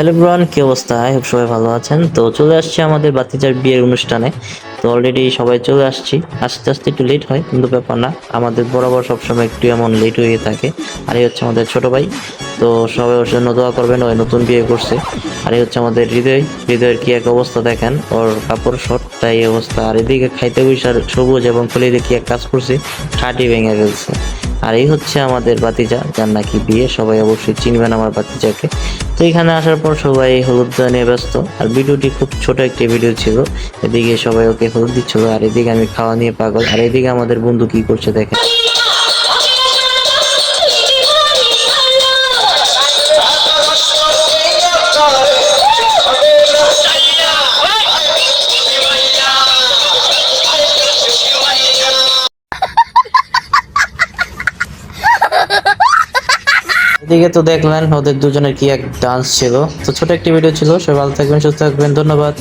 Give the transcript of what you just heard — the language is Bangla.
হ্যালো এভরিওয়ান, কি অবস্থা? আই হোপ সবাই ভালো আছেন। তো চলে আসছি আমাদের বাতিজার বিয়ের অনুষ্ঠানে। তো অলরেডি সবাই চলে আসছি। আস্তে আস্তে একটু লেট হয়, কিন্তু ব্যাপার না, আমাদের বরাবর সবসময় একটু এমন লেট হয়ে থাকে। আর এই হচ্ছে আমাদের ছোট ভাই। তো সবাই ওর জন্য দোয়া করবেন, ওই নতুন বিয়ে করছে। আর এই হচ্ছে আমাদের হৃদয়ের কি এক অবস্থা দেখেন, ওর কাপড় শর্ট তাই এই অবস্থা। আর এদিকে খাইতে বৈশার সবুজ এবং কলিতে কি এক কাজ করছে, খাটি ভেঙে ফেলছে। আর এই হচ্ছে আমাদের ভাতিজা, যার নাকি বিয়ে। সবাই অবশ্যই চিনবেন আমার ভাতিজাকে। তো এখানে আসার পর সবাই হলুদ দেওয়া নিয়ে ব্যস্ত। আর ভিডিওটি খুব ছোট একটি ভিডিও ছিল। এদিকে সবাই ওকে হলুদ দিচ্ছিল, আর এদিকে আমি খাওয়া নিয়ে পাগল। আর এদিকে আমাদের বন্ধু কি করছে দেখেন। এদিকে তো দেখলেন ওদের দুজনের কি এক ডান্স ছিল। তো ছোট একটি ভিডিও ছিল। সবাই ভালো থাকবেন, সুস্থ থাকবেন, ধন্যবাদ।